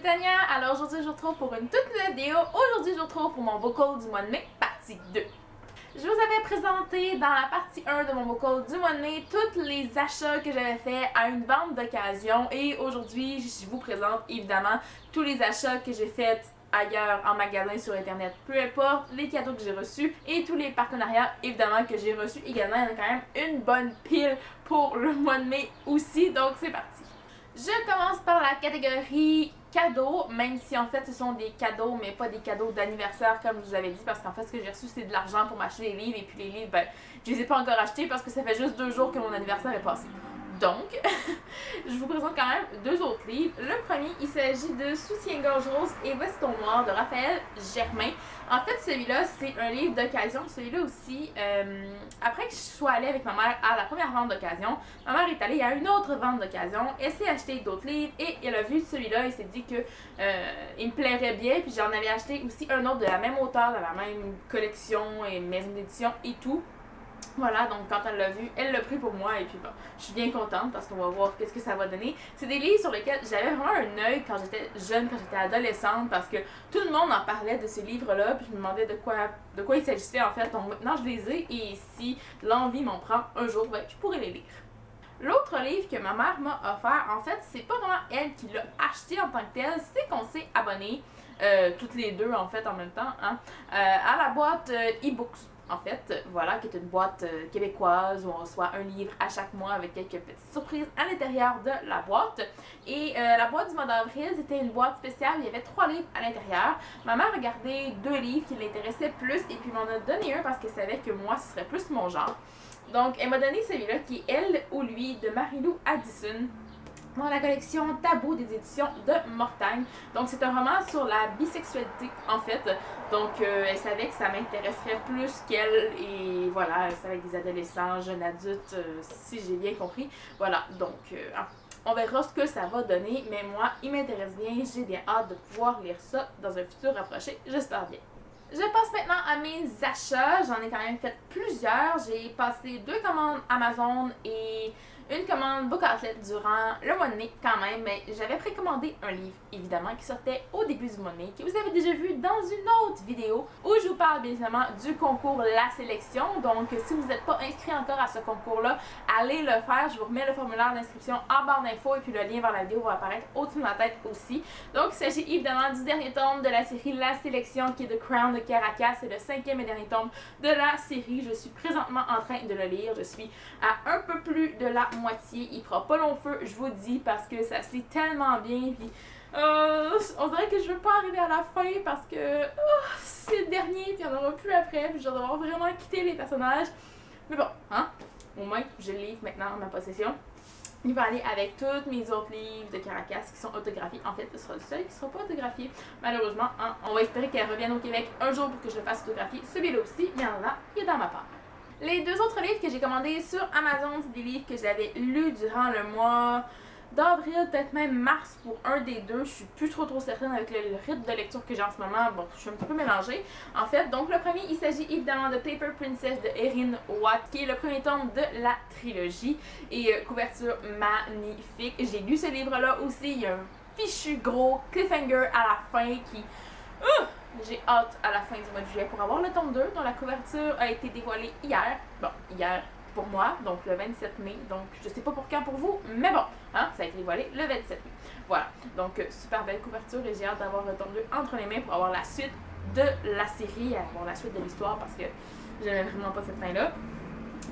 Tania, alors aujourd'hui je vous retrouve pour une toute nouvelle vidéo. Aujourd'hui je vous retrouve pour mon book haul du mois de mai, partie 2. Je vous avais présenté dans la partie 1 de mon book haul du mois de mai tous les achats que j'avais fait à une vente d'occasion et aujourd'hui je vous présente évidemment tous les achats que j'ai faits ailleurs en magasin sur internet, peu importe, les cadeaux que j'ai reçus et tous les partenariats évidemment que j'ai reçus également. Il y en a quand même une bonne pile pour le mois de mai aussi, donc c'est parti. Je commence par la catégorie cadeaux, même si en fait ce sont des cadeaux mais pas des cadeaux d'anniversaire comme je vous avais dit, parce qu'en fait ce que j'ai reçu c'est de l'argent pour m'acheter des livres et puis les livres ben je les ai pas encore achetés parce que ça fait juste 2 jours que mon anniversaire est passé. Donc, je vous présente quand même 2 autres livres. Le premier, il s'agit de Soutien-gorge rose et veston noir de Raphaël Germain. En fait, celui-là, c'est un livre d'occasion. Celui-là aussi, après que je sois allée avec ma mère à la première vente d'occasion, ma mère est allée à une autre vente d'occasion. Elle s'est acheté d'autres livres et elle a vu celui-là et s'est dit que il me plairait bien. Puis j'en avais acheté aussi un autre de la même auteure, de la même collection et maison d'édition et tout. Voilà, donc quand elle l'a vu, elle l'a pris pour moi et puis bon, je suis bien contente parce qu'on va voir qu'est-ce que ça va donner. C'est des livres sur lesquels j'avais vraiment un œil quand j'étais jeune, quand j'étais adolescente, parce que tout le monde en parlait de ces livres-là, puis je me demandais de quoi il s'agissait en fait. Donc maintenant je les ai et si l'envie m'en prend un jour, ben, je pourrais les lire. L'autre livre que ma mère m'a offert, en fait, c'est pas vraiment elle qui l'a acheté en tant que tel, c'est qu'on s'est abonnés, toutes les deux en fait en même temps, hein, à la boîte e-books. En fait, voilà, qui est une boîte québécoise où on reçoit un livre à chaque mois avec quelques petites surprises à l'intérieur de la boîte. Et la boîte du mois d'avril, c'était une boîte spéciale, il y avait 3 livres à l'intérieur. Ma mère a gardé 2 livres qui l'intéressaient plus et puis m'en a donné un parce qu'elle savait que moi, ce serait plus mon genre. Donc, elle m'a donné celui-là qui est Elle ou Lui de Marie-Lou Addison, dans la collection Tabou des éditions de Mortagne. Donc c'est un roman sur la bisexualité en fait. Donc elle savait que ça m'intéresserait plus qu'elle et voilà, c'est avec des adolescents, jeunes adultes, si j'ai bien compris. Voilà, donc on verra ce que ça va donner, mais moi il m'intéresse bien, j'ai bien hâte de pouvoir lire ça dans un futur rapproché, j'espère bien. Je passe maintenant à mes achats. J'en ai quand même fait plusieurs. J'ai passé 2 commandes Amazon et une commande Book Outlet durant le mois de mai quand même. Mais j'avais précommandé un livre, évidemment, qui sortait au début du mois de mai, que vous avez déjà vu dans une autre vidéo où je vous parle bien évidemment du concours La Sélection. Donc, si vous n'êtes pas inscrit encore à ce concours-là, allez le faire. Je vous remets le formulaire d'inscription en barre d'infos et puis le lien vers la vidéo va apparaître au-dessus de ma tête aussi. Donc, il s'agit évidemment du dernier tome de la série La Sélection qui est The Crown de Caracas. C'est le 5e et dernier tome de la série. Je suis présentement en train de le lire. Je suis à un peu plus de la moitié. Il fera pas long feu, je vous dis, parce que ça se lit tellement bien. Puis, on dirait que je veux pas arriver à la fin parce que c'est le dernier, puis il n'y en aura plus après. Puis je vais devoir vraiment quitter les personnages. Mais bon, hein, au moins, je le livre maintenant en ma possession. Il va aller avec tous mes autres livres de Caracas qui sont autographiés. En fait, ce sera le seul qui ne sera pas autographié. Malheureusement, hein, on va espérer qu'elle revienne au Québec un jour pour que je le fasse autographier. Celui-là aussi, il y en a, il est dans ma part. Les 2 autres livres que j'ai commandés sur Amazon, c'est des livres que j'avais lus durant le mois d'avril, peut-être même mars pour un des 2. Je suis plus trop certaine avec le rythme de lecture que j'ai en ce moment. Bon, je suis un petit peu mélangée. En fait, donc le premier, il s'agit évidemment de Paper Princess de Erin Watt, qui est le premier tome de la trilogie. Et couverture magnifique. J'ai lu ce livre-là aussi. Il y a un fichu gros cliffhanger à la fin qui... j'ai hâte à la fin du mois de juillet pour avoir le tome 2 dont la couverture a été dévoilée hier. Bon, hier pour moi, donc le 27 mai. Donc, je sais pas pour quand pour vous, mais bon, hein, ça a été dévoilé le 27 mai. Voilà, donc super belle couverture et j'ai hâte d'avoir le tome 2 entre les mains pour avoir la suite de la série, avoir la suite de l'histoire parce que j'aimais vraiment pas cette fin-là.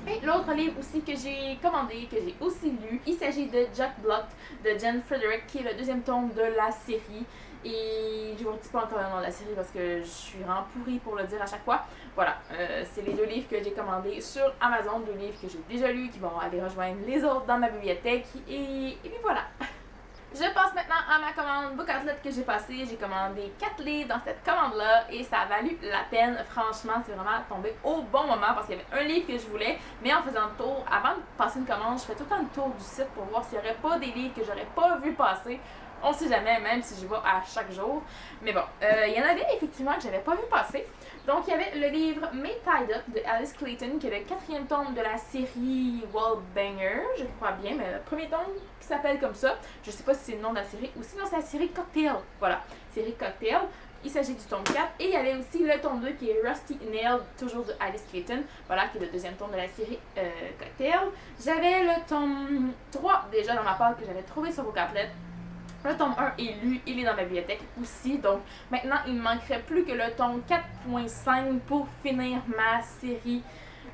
Et l'autre livre aussi que j'ai commandé, que j'ai aussi lu, il s'agit de Jack Block de Jen Frederick, qui est le 2e tome de la série. Et je vous redis pas encore le nom de la série parce que je suis vraiment pourrie pour le dire à chaque fois. Voilà, c'est les 2 livres que j'ai commandés sur Amazon, 2 livres que j'ai déjà lus, qui vont aller rejoindre les autres dans ma bibliothèque. Et puis voilà. Je passe maintenant à ma commande Book Outlet que j'ai passée. J'ai commandé 4 livres dans cette commande-là et ça a valu la peine. Franchement, c'est vraiment tombé au bon moment parce qu'il y avait un livre que je voulais, mais en faisant le tour, avant de passer une commande, je fais tout le temps le tour du site pour voir s'il n'y aurait pas des livres que j'aurais pas vu passer. On sait jamais, même si je vais à chaque jour. Mais bon, il y en avait effectivement que j'avais pas vu passer. Donc, il y avait le livre Made Tied Up de Alice Clayton, qui est le 4e tome de la série Wallbanger, je crois bien, mais le premier tome qui s'appelle comme ça. Je sais pas si c'est le nom de la série ou sinon c'est la série Cocktail. Voilà, série Cocktail. Il s'agit du tome 4. Et il y avait aussi le tome 2 qui est Rusty Nail, toujours de Alice Clayton. Voilà, qui est le 2e tome de la série Cocktail. J'avais le tome 3 déjà dans ma part que j'avais trouvé sur vos cartelettes. Le tome 1 est lu, il est dans ma bibliothèque aussi, donc maintenant il me manquerait plus que le tome 4.5 pour finir ma série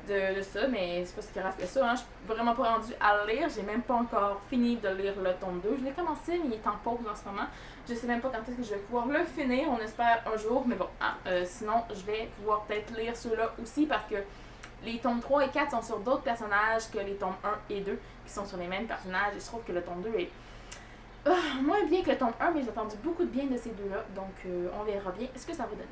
de ça, mais c'est pas si grave que ça, hein. Je suis vraiment pas rendue à le lire, j'ai même pas encore fini de lire le tome 2, je l'ai commencé mais il est en pause en ce moment, je sais même pas quand est-ce que je vais pouvoir le finir, on espère un jour, mais bon, hein, sinon je vais pouvoir peut-être lire ceux-là aussi parce que les tomes 3 et 4 sont sur d'autres personnages que les tomes 1 et 2 qui sont sur les mêmes personnages et je trouve que le tome 2 est moins bien que le tome 1, mais j'ai entendu beaucoup de bien de ces deux-là, donc on verra bien ce que ça va donner.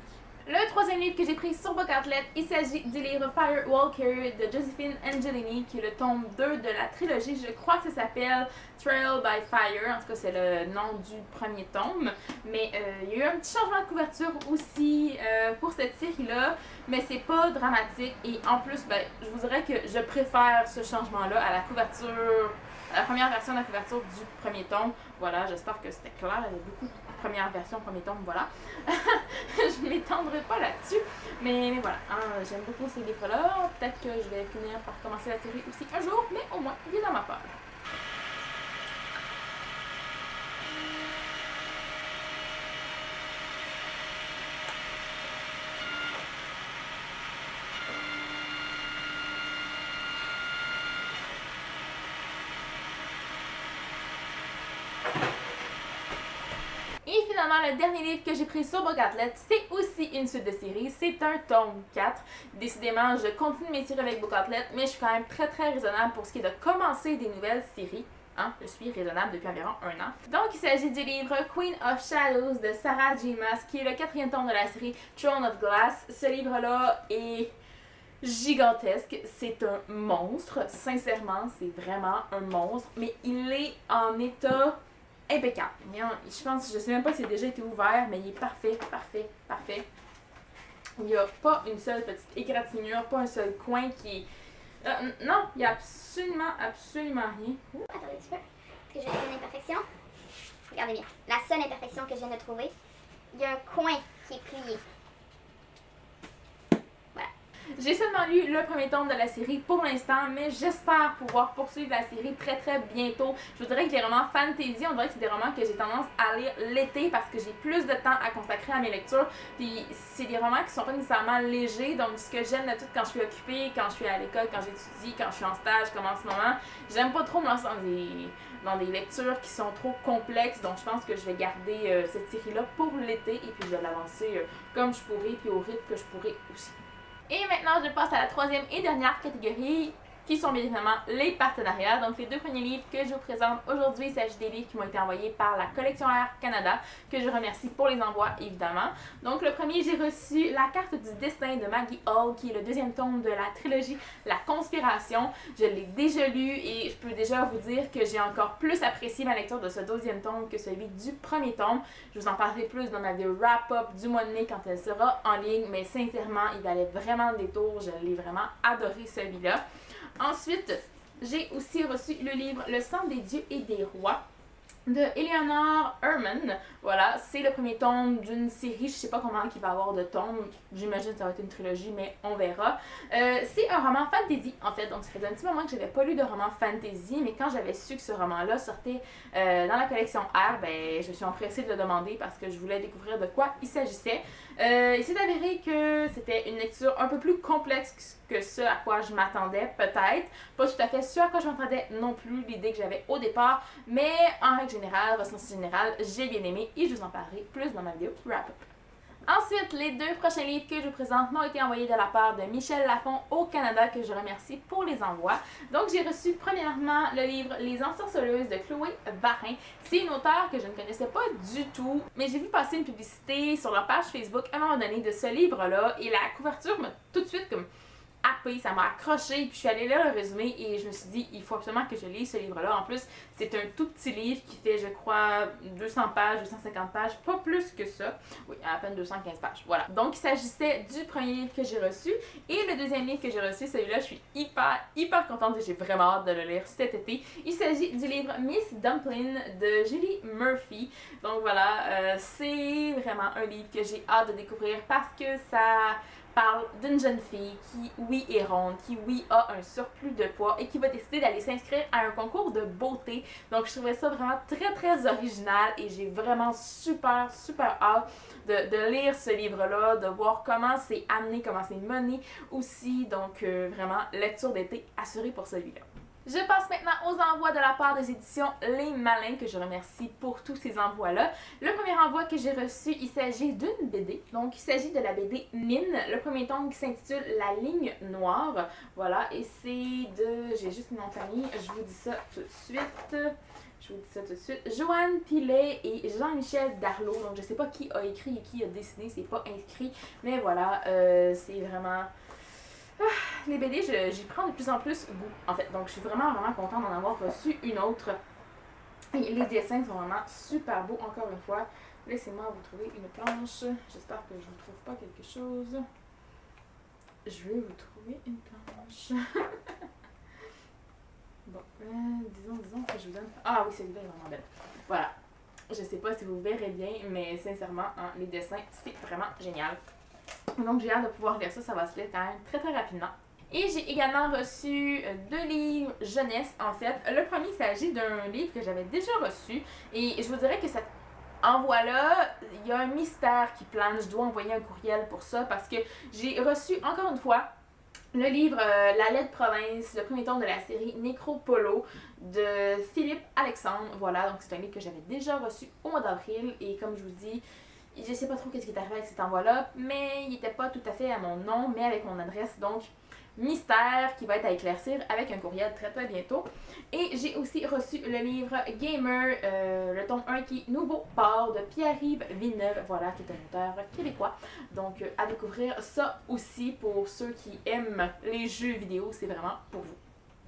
Le 3e livre que j'ai pris sur Bookatlet, il s'agit du livre Firewalker de Josephine Angelini, qui est le tome 2 de la trilogie. Je crois que ça s'appelle Trial by Fire, en tout cas c'est le nom du premier tome. Mais il y a eu un petit changement de couverture aussi pour cette série-là, mais c'est pas dramatique. Et en plus, ben, je vous dirais que je préfère ce changement-là à la couverture, à la première version de la couverture du premier tome. Voilà, j'espère que c'était clair, il y a beaucoup de première version, premier tome, voilà. Je ne m'étendrai pas là-dessus, mais voilà, hein, j'aime beaucoup ces livres-là. Peut-être que je vais finir par commencer la série aussi un jour, mais au moins, il est dans ma part. Et finalement, le dernier livre que j'ai pris sur Bookatlet, c'est aussi une suite de série. C'est un tome 4. Décidément, je continue mes séries avec Bookatlet, mais je suis quand même très raisonnable pour ce qui est de commencer des nouvelles séries. Hein, je suis raisonnable depuis environ 1 an. Donc, il s'agit du livre Queen of Shadows de Sarah J. Maas, qui est le 4e tome de la série Throne of Glass. Ce livre-là est gigantesque. C'est un monstre. Sincèrement, c'est vraiment un monstre. Mais il est en état impeccable. Je pense, je sais même pas s'il a déjà été ouvert, mais il est parfait. Il n'y a pas une seule petite égratignure, pas un seul coin qui est... non, il n'y a absolument rien. Attendez un petit peu, parce que j'ai une imperfection. Regardez bien, la seule imperfection que je viens de trouver, il y a un coin qui est plié. J'ai seulement lu le premier tome de la série pour l'instant, mais j'espère pouvoir poursuivre la série très bientôt. Je vous dirais que les romans fantasy, on dirait que c'est des romans que j'ai tendance à lire l'été parce que j'ai plus de temps à consacrer à mes lectures. Puis c'est des romans qui sont pas nécessairement légers, donc ce que j'aime de tout quand je suis occupée, quand je suis à l'école, quand j'étudie, quand je suis en stage comme en ce moment, j'aime pas trop me lancer dans des lectures qui sont trop complexes, donc je pense que je vais garder cette série-là pour l'été et puis je vais l'avancer comme je pourrai puis au rythme que je pourrai aussi. Et maintenant, je passe à la 3e et dernière catégorie, qui sont bien évidemment les partenariats. Donc, les 2 premiers livres que je vous présente aujourd'hui, il s'agit des livres qui m'ont été envoyés par la Collection Air Canada, que je remercie pour les envois, évidemment. Donc, le premier, j'ai reçu La carte du destin de Maggie Hall, qui est le 2e tome de la trilogie La Conspiration. Je l'ai déjà lu et je peux déjà vous dire que j'ai encore plus apprécié ma lecture de ce 2e tome que celui du premier tome. Je vous en parlerai plus dans ma vidéo wrap-up du mois de mai quand elle sera en ligne, mais sincèrement, il valait vraiment le détour. Je l'ai vraiment adoré celui-là. Ensuite, j'ai aussi reçu le livre Le sang des dieux et des rois de Eleanor Herman. Voilà, c'est le premier tome d'une série, je sais pas comment il va y avoir de tomes, j'imagine que ça va être une trilogie, mais on verra. C'est un roman fantasy, en fait, donc ça faisait un petit moment que j'avais pas lu de roman fantasy, mais quand j'avais su que ce roman-là sortait dans la collection R, ben, je me suis empressée de le demander parce que je voulais découvrir de quoi il s'agissait. Il s'est avéré que c'était une lecture un peu plus complexe que ce à quoi je m'attendais, peut-être. Pas tout à fait ce à quoi je m'attendais non plus, l'idée que j'avais au départ, mais en règle générale, ressenti général, j'ai bien aimé et je vous en parlerai plus dans ma vidéo wrap-up. Ensuite, les 2 prochains livres que je vous présente m'ont été envoyés de la part de Michel Lafon au Canada, que je remercie pour les envois. Donc, j'ai reçu premièrement le livre Les Ensorceleuses de Chloé Varin. C'est une auteure que je ne connaissais pas du tout, mais j'ai vu passer une publicité sur leur page Facebook à un moment donné de ce livre-là et la couverture m'a tout de suite comme happée, ça m'a accroché, puis je suis allée lire le résumé et je me suis dit, il faut absolument que je lise ce livre-là. En plus, c'est un tout petit livre qui fait, je crois, 200 pages, 250 pages, pas plus que ça. Oui, à peine 215 pages, voilà. Donc, il s'agissait du premier livre que j'ai reçu. Et le deuxième livre que j'ai reçu, celui-là, je suis hyper contente et j'ai vraiment hâte de le lire cet été. Il s'agit du livre Miss Dumpling de Julie Murphy. Donc voilà, c'est vraiment un livre que j'ai hâte de découvrir parce que ça parle d'une jeune fille qui, oui, est ronde, qui, oui, a un surplus de poids et qui va décider d'aller s'inscrire à un concours de beauté. Donc, je trouvais ça vraiment très original et j'ai vraiment super hâte de lire ce livre-là, de voir comment c'est amené, comment c'est mené aussi. Donc, vraiment, lecture d'été assurée pour celui-là. Je passe maintenant aux envois de la part des éditions Les Malins, que je remercie pour tous ces envois-là. Le premier envoi que j'ai reçu, il s'agit d'une BD. Donc, il s'agit de la BD Mine, le premier tome qui s'intitule La ligne noire. Voilà, et c'est de... J'ai juste mon nom de famille, je vous dis ça tout de suite. Joanne Pilet et Jean-Michel Darlot. Donc, je sais pas qui a écrit et qui a dessiné, c'est pas inscrit. Mais voilà, c'est vraiment... les BD, j'y prends de plus en plus goût, en fait. Donc, je suis vraiment contente d'en avoir reçu une autre. Et les dessins sont vraiment super beaux, encore une fois. Laissez-moi vous trouver une planche. J'espère que je ne vous trouve pas quelque chose. Je vais vous trouver une planche. Bon, disons que je vous donne... Ah oui, celle-là est vraiment belle. Voilà. Je sais pas si vous verrez bien, mais sincèrement, hein, les dessins, c'est vraiment génial. Donc, j'ai hâte de pouvoir lire ça. Ça va se lire quand même très rapidement. Et j'ai également reçu 2 livres jeunesse, en fait. Le premier, il s'agit d'un livre que j'avais déjà reçu. Et je vous dirais que cet envoi-là, il y a un mystère qui plane. Je dois envoyer un courriel pour ça parce que j'ai reçu, encore une fois, le livre La Laide Province, le premier tome de la série Nécropolo de Philippe Alexandre. Voilà, donc c'est un livre que j'avais déjà reçu au mois d'avril. Et comme je vous dis, je sais pas trop qu'est-ce qui est arrivé avec cet envoi-là, mais il n'était pas tout à fait à mon nom, mais avec mon adresse. Donc, mystère qui va être à éclaircir avec un courriel très bientôt. Et j'ai aussi reçu le livre Gamer, le tome 1 qui est Nouveau Port de Pierre-Yves Villeneuve, voilà, qui est un auteur québécois. Donc, à découvrir ça aussi pour ceux qui aiment les jeux vidéo, c'est vraiment pour vous.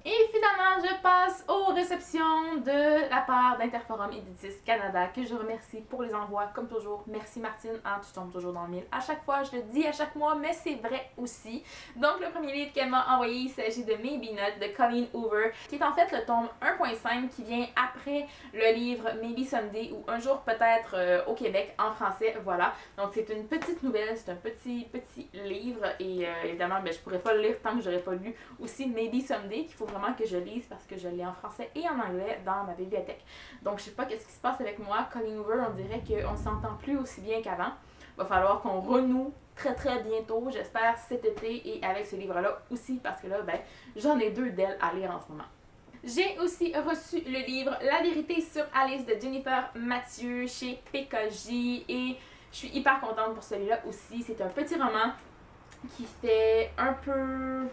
Et finalement, je passe aux réceptions de la part d'Interforum Éditis Canada, que je remercie pour les envois, comme toujours. Merci Martine, hein, tu tombes toujours dans le mille à chaque fois, je le dis à chaque mois, mais c'est vrai aussi. Donc le premier livre qu'elle m'a envoyé, il s'agit de Maybe Not de Colleen Hoover, qui est en fait le tome 1.5 qui vient après le livre Maybe Someday ou Un jour peut-être au Québec en français, voilà. Donc c'est une petite nouvelle, c'est un petit livre et évidemment, je pourrais pas le lire tant que j'aurais pas lu aussi Maybe Someday, qu'il faut vraiment que je lise parce que je l'ai en français et en anglais dans ma bibliothèque. Donc je sais pas qu'est-ce qui se passe avec moi. Colleen Hoover, on dirait qu'on s'entend plus aussi bien qu'avant. Va falloir qu'on renoue très bientôt, j'espère cet été et avec ce livre-là aussi parce que là, j'en ai 2 d'elle à lire en ce moment. J'ai aussi reçu le livre La vérité sur Alice de Jennifer Mathieu chez PKJ et je suis hyper contente pour celui-là aussi. C'est un petit roman qui fait un peu...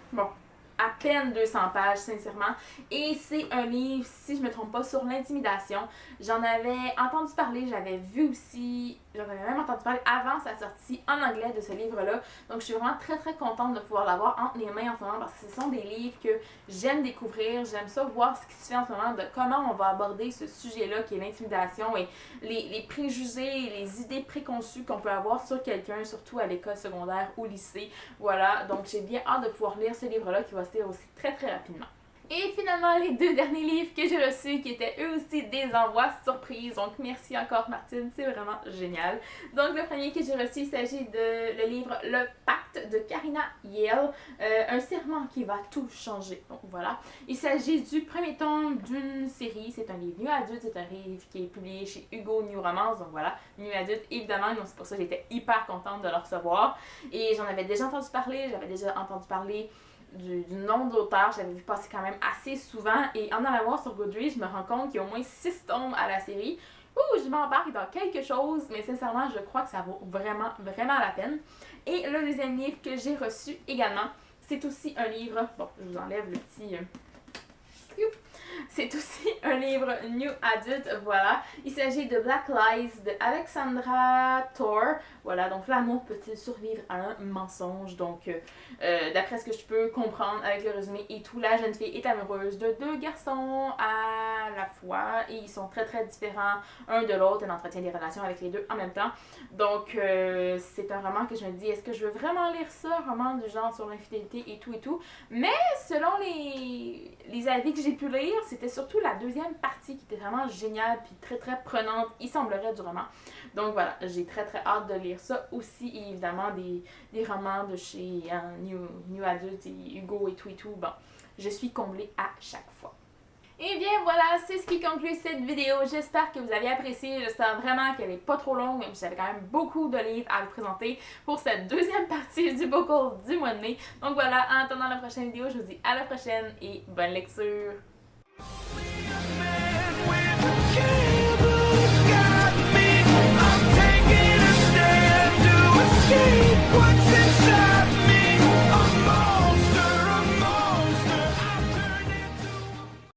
à peine 200 pages, sincèrement. Et c'est un livre, si je me trompe pas, sur l'intimidation. J'en avais entendu parler, j'avais vu aussi, j'en avais même entendu parler avant sa sortie en anglais de ce livre-là. Donc je suis vraiment très contente de pouvoir l'avoir entre les mains en ce moment parce que ce sont des livres que j'aime découvrir. J'aime ça voir ce qui se fait en ce moment, de comment on va aborder ce sujet-là qui est l'intimidation et les préjugés et les idées préconçues qu'on peut avoir sur quelqu'un, surtout à l'école secondaire ou lycée. Voilà, donc j'ai bien hâte de pouvoir lire ce livre-là qui va se lire aussi très rapidement. Et finalement, les 2 derniers livres que j'ai reçus qui étaient eux aussi des envois surprises. Donc merci encore Martine, c'est vraiment génial. Donc le premier que j'ai reçu, il s'agit de le livre Le Pacte de Karina Yale, un serment qui va tout changer. Donc voilà, il s'agit du premier tome d'une série, c'est un livre new adulte, c'est un livre qui est publié chez Hugo New Romance. Donc voilà, new adulte évidemment, donc c'est pour ça que j'étais hyper contente de le recevoir. Et j'en avais déjà entendu parler, du nom d'auteur, j'avais vu passer quand même assez souvent et en allant voir sur Goodreads, je me rends compte qu'il y a au moins 6 tomes à la série. Je m'embarque dans quelque chose, mais sincèrement, je crois que ça vaut vraiment la peine. Et le deuxième livre que j'ai reçu également, c'est aussi un livre, bon, je vous enlève le petit... C'est aussi un livre New Adult, voilà. Il s'agit de Black Lies de Alexandra Thor. Voilà, donc l'amour peut-il survivre à un mensonge? Donc, d'après ce que je peux comprendre avec le résumé et tout, la jeune fille est amoureuse de deux garçons à la fois et ils sont très très différents un de l'autre. Elle entretient des relations avec les deux en même temps. Donc, c'est un roman que je me dis, est-ce que je veux vraiment lire ça? Un roman du genre sur l'infidélité et tout et tout. Mais selon les avis que j'ai pu lire, c'était surtout la deuxième partie qui était vraiment géniale puis très très prenante, il semblerait, du roman. Donc voilà, j'ai très très hâte de lire ça aussi, et évidemment des romans de chez New Adult et Hugo et tout. Bon, je suis comblée à chaque fois. Et bien voilà, c'est ce qui conclut cette vidéo. J'espère que vous avez apprécié. J'espère vraiment qu'elle n'est pas trop longue, même si j'avais quand même beaucoup de livres à vous présenter pour cette deuxième partie du book haul du mois de mai. Donc voilà, en attendant la prochaine vidéo, je vous dis à la prochaine et bonne lecture!